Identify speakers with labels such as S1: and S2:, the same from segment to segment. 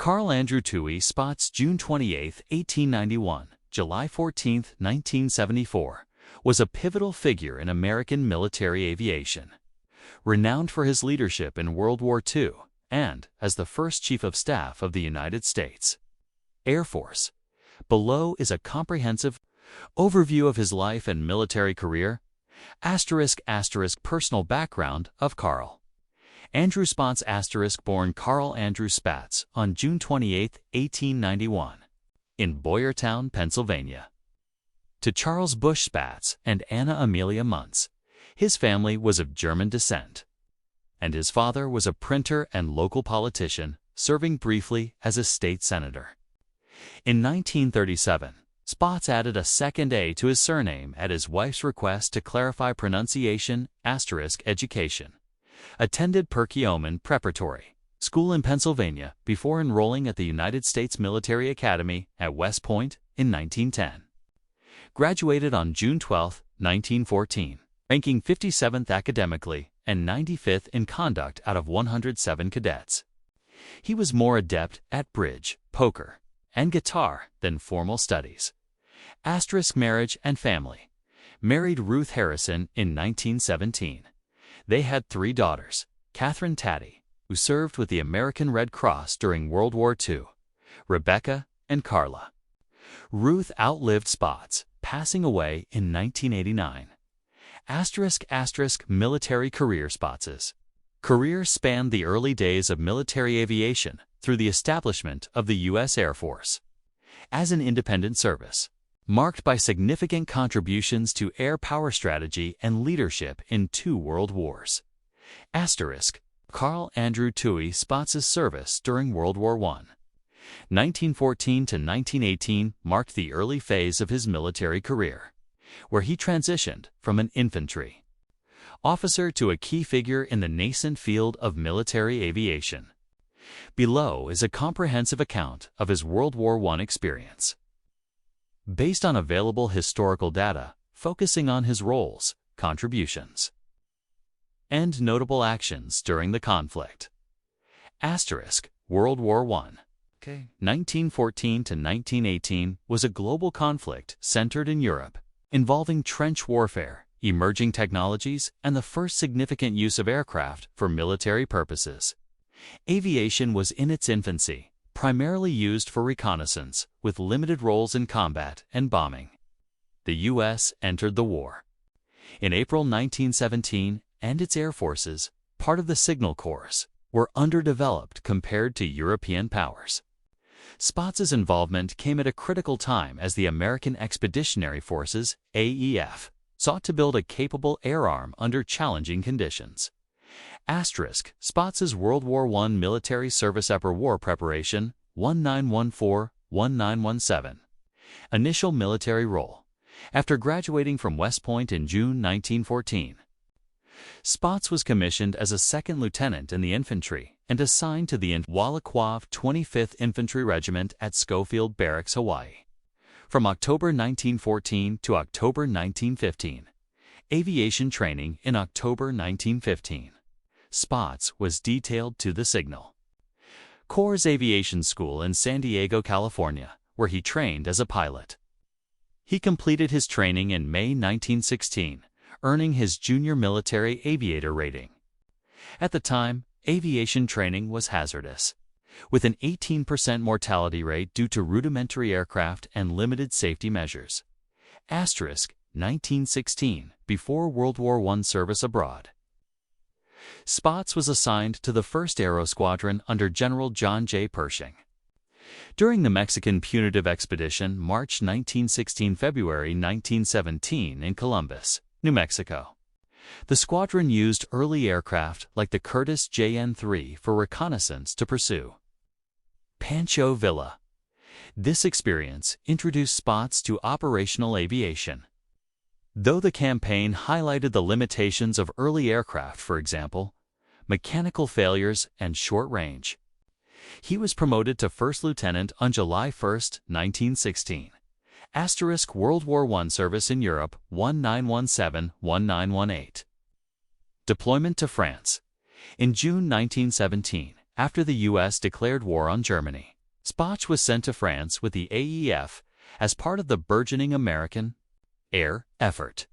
S1: Carl Andrew Spaatz, June 28, 1891, July 14, 1974, was a pivotal figure in American military aviation. Renowned for his leadership in World War II and as the first Chief of Staff of the United States Air Force. Below is a comprehensive overview of his life and military career. *** Personal background of Carl Andrew Spaatz born Carl Andrew Spaatz on June 28, 1891, in Boyertown, Pennsylvania, to Charles Bush Spaatz and Anna Amelia Muntz. His family was of German descent, and his father was a printer and local politician, serving briefly as a state senator. In 1937, Spaatz added a second A to his surname at his wife's request to clarify pronunciation. Education. Attended Perkiomen Preparatory School in Pennsylvania before enrolling at the United States Military Academy at West Point in 1910. Graduated on June 12, 1914, ranking 57th academically and 95th in conduct out of 107 cadets. He was more adept at bridge, poker, and guitar than formal studies. Marriage and family. Married Ruth Harrison in 1917. They had 3 daughters: Catherine Taddy, who served with the American Red Cross during World War II, Rebecca, and Carla. Ruth outlived Spaatz, passing away in 1989. Military career. Spaatz's career spanned the early days of military aviation through the establishment of the U.S. Air Force as an independent service, marked by significant contributions to air power strategy and leadership in 2 world wars. Carl Andrew Spaatz's service during World War I. 1914 to 1918 marked the early phase of his military career, where he transitioned from an infantry officer to a key figure in the nascent field of military aviation. Below is a comprehensive account of his World War I experience, based on available historical data, focusing on his roles, contributions, and notable actions during the conflict. World War I. 1914 to 1918 was a global conflict centered in Europe, involving trench warfare, emerging technologies, and the first significant use of aircraft for military purposes. Aviation was in its infancy, primarily used for reconnaissance, with limited roles in combat and bombing. The U.S. entered the war in April 1917, and its air forces, part of the Signal Corps, were underdeveloped compared to European powers. Spaatz's involvement came at a critical time as the American Expeditionary Forces, AEF, sought to build a capable air arm under challenging conditions. Spaatz's World War I military service upper war preparation, 1914-1917. Initial military role. After graduating from West Point in June 1914, Spaatz was commissioned as a second lieutenant in the infantry and assigned to the WWII 25th Infantry Regiment at Schofield Barracks, Hawaii. From October 1914 to October 1915. Aviation training in October 1915. Spaatz was detailed to the Signal Corps Aviation School in San Diego, California, where he trained as a pilot. He completed his training in May 1916, earning his junior military aviator rating. At the time, aviation training was hazardous, with an 18% mortality rate due to rudimentary aircraft and limited safety measures. 1916, before World War I service abroad. Spaatz was assigned to the 1st Aero Squadron under General John J. Pershing. During the Mexican Punitive Expedition, March 1916–February 1917 in Columbus, New Mexico, the squadron used early aircraft like the Curtiss JN-3 for reconnaissance to pursue Pancho Villa. This experience introduced Spaatz to operational aviation. Though the campaign highlighted the limitations of early aircraft, for example, mechanical failures and short range, he was promoted to first lieutenant on July 1, 1916. World War I service in Europe, 1917–1918. Deployment to France. In June 1917, after the U.S. declared war on Germany, Spaatz was sent to France with the AEF as part of the burgeoning American air effort.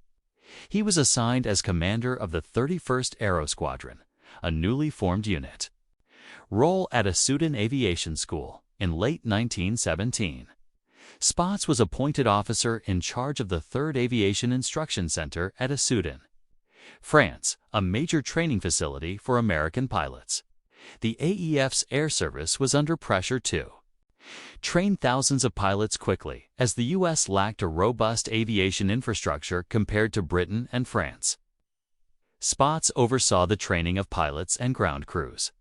S1: He was assigned as commander of the 31st Aero Squadron, a newly formed unit. Role at Issoudun Aviation School in late 1917. Spaatz was appointed officer in charge of the 3rd Aviation Instruction Center at Issoudun, France, a major training facility for American pilots. The AEF's air service was under pressure too. Trained thousands of pilots quickly, as the U.S. lacked a robust aviation infrastructure compared to Britain and France. Spaatz oversaw the training of pilots and ground crews,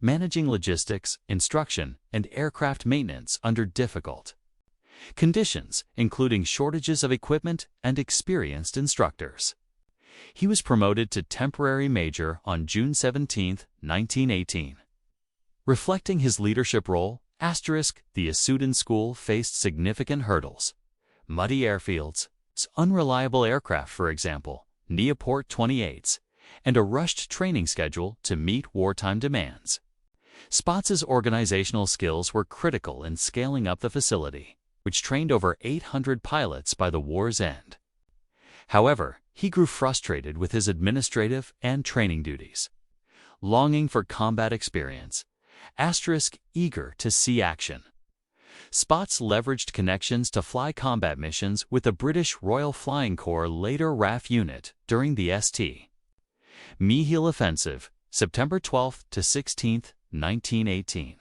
S1: managing logistics, instruction, and aircraft maintenance under difficult conditions, including shortages of equipment and experienced instructors. He was promoted to temporary major on June 17, 1918. Reflecting his leadership role, the Issoudun School faced significant hurdles. Muddy airfields, unreliable aircraft, for example, Nieuport 28s, and a rushed training schedule to meet wartime demands. Spaatz's organizational skills were critical in scaling up the facility, which trained over 800 pilots by the war's end. However, he grew frustrated with his administrative and training duties. Longing for combat experience, eager to see action. Spaatz leveraged connections to fly combat missions with the British Royal Flying Corps later RAF unit during the St. Mihiel Offensive, September 12 to 16, 1918.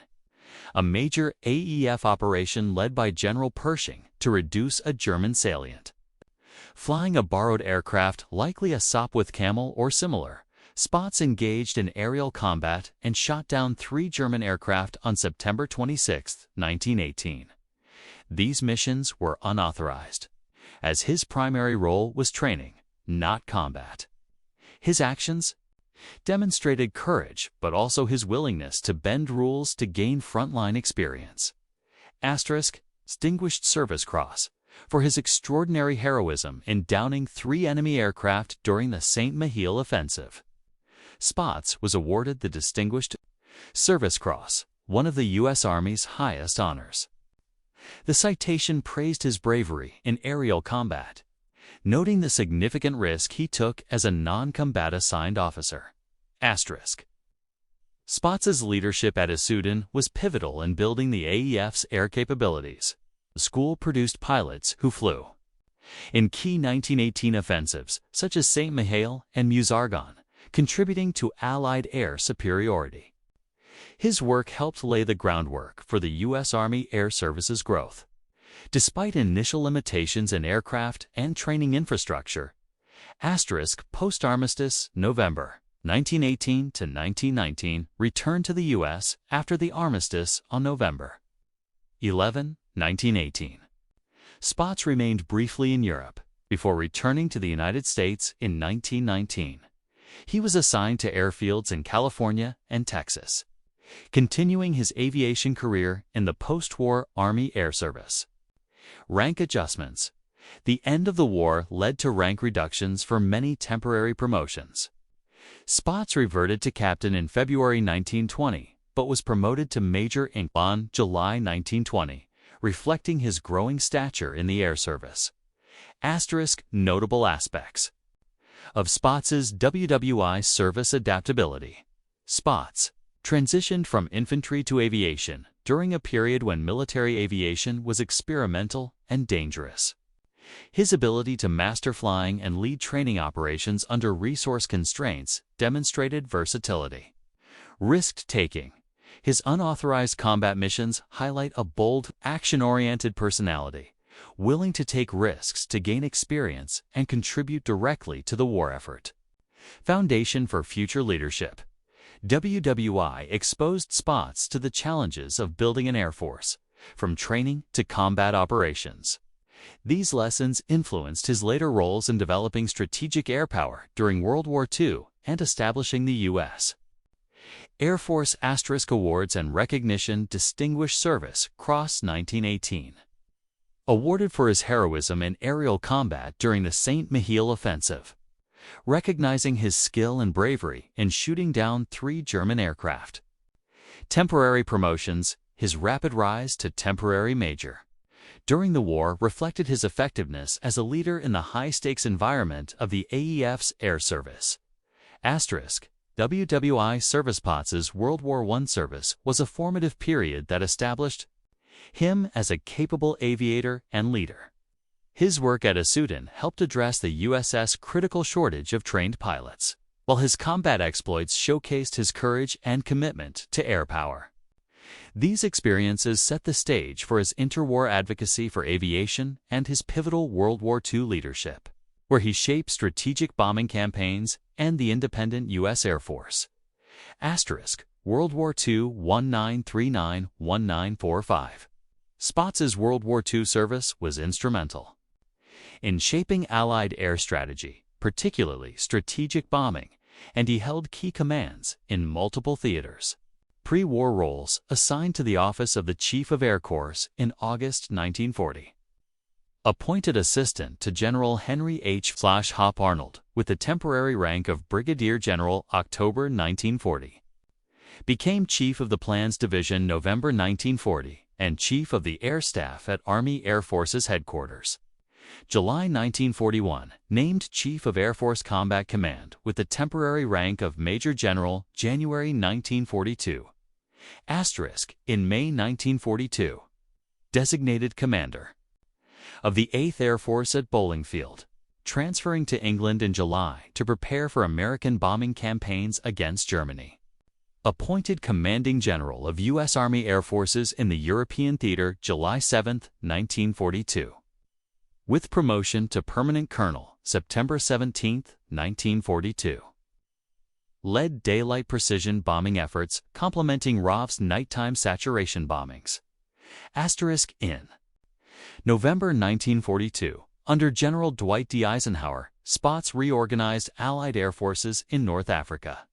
S1: A major AEF operation led by General Pershing to reduce a German salient. Flying a borrowed aircraft, likely a Sopwith Camel or similar, Spaatz engaged in aerial combat and shot down 3 German aircraft on September 26, 1918. These missions were unauthorized, as his primary role was training, not combat. His actions demonstrated courage, but also his willingness to bend rules to gain frontline experience. Distinguished Service Cross, for his extraordinary heroism in downing 3 enemy aircraft during the St. Mihiel Offensive. Spaatz was awarded the Distinguished Service Cross, one of the U.S. Army's highest honors. The citation praised his bravery in aerial combat, noting the significant risk he took as a non-combat assigned officer. Spaatz's leadership at Issoudun was pivotal in building the AEF's air capabilities. The school produced pilots who flew in key 1918 offensives such as St. Mihiel and Meuse-Argonne, contributing to Allied air superiority. His work helped lay the groundwork for the U.S. Army Air Service's growth. Despite initial limitations in aircraft and training infrastructure, post-armistice, November 1918 to 1919, returned to the U.S. after the armistice on November 11, 1918. Spaatz remained briefly in Europe before returning to the United States in 1919. He was assigned to airfields in California and Texas, continuing his aviation career in the post-war Army Air Service. Rank adjustments. The end of the war led to rank reductions for many temporary promotions. Spaatz reverted to captain in February 1920, but was promoted to major in July 1920, reflecting his growing stature in the air service. Notable aspects of Spaatz's WWII service adaptability. Spaatz transitioned from infantry to aviation during a period when military aviation was experimental and dangerous. His ability to master flying and lead training operations under resource constraints demonstrated versatility. Risk-taking. His unauthorized combat missions highlight a bold, action-oriented personality, willing to take risks to gain experience and contribute directly to the war effort. Foundation for future leadership. WWII exposed Spaatz to the challenges of building an air force, from training to combat operations. These lessons influenced his later roles in developing strategic air power during World War II and establishing the U.S. Air Force Awards and Recognition Distinguished Service Cross 1918. Awarded for his heroism in aerial combat during the St. Mihiel Offensive, recognizing his skill and bravery in shooting down 3 German aircraft. Temporary promotions. his rapid rise to temporary major during the war reflected his effectiveness as a leader in the high-stakes environment of the AEF's air service. WWII service. Spaatz's World War I service was a formative period that established him as a capable aviator and leader. His work at Asuton helped address the USS critical shortage of trained pilots, while his combat exploits showcased his courage and commitment to air power. These experiences set the stage for his interwar advocacy for aviation and his pivotal World War II leadership, where he shaped strategic bombing campaigns and the independent U.S. Air Force. World War II 1939-1945. Spaatz's World War II service was instrumental in shaping Allied air strategy, particularly strategic bombing, and he held key commands in multiple theaters. Pre-war roles assigned to the office of the Chief of Air Corps in August 1940. Appointed assistant to General Henry H. Hop Arnold with the temporary rank of Brigadier General October 1940. Became Chief of the Plans Division November 1940 and Chief of the Air Staff at Army Air Forces Headquarters. July 1941, named Chief of Air Force Combat Command with the temporary rank of Major General January 1942. In May 1942. Designated Commander of the 8th Air Force at Bowlingfield, transferring to England in July to prepare for American bombing campaigns against Germany. Appointed Commanding General of U.S. Army Air Forces in the European Theater July 7, 1942. With promotion to Permanent Colonel September 17, 1942. Led daylight precision bombing efforts complementing RAF's nighttime saturation bombings. In November 1942, under General Dwight D. Eisenhower, Spaatz reorganized Allied air forces in North Africa.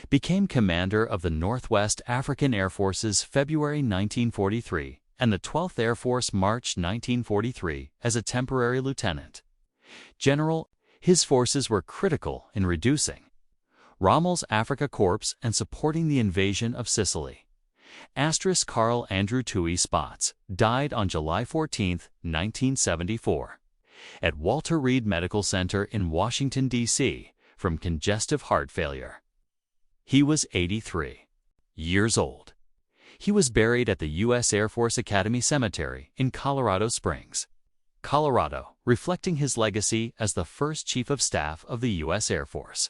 S1: Became commander of the Northwest African Air Forces February 1943 and the 12th Air Force March 1943 as a temporary lieutenant general. His forces were critical in reducing Rommel's Afrika Korps and supporting the invasion of Sicily. Karl Andrew Toohey Spaatz died on July 14, 1974, at Walter Reed Medical Center in Washington, D.C., from congestive heart failure. He was 83 years old. He was buried at the U.S. Air Force Academy Cemetery in Colorado Springs, Colorado, reflecting his legacy as the first Chief of Staff of the U.S. Air Force.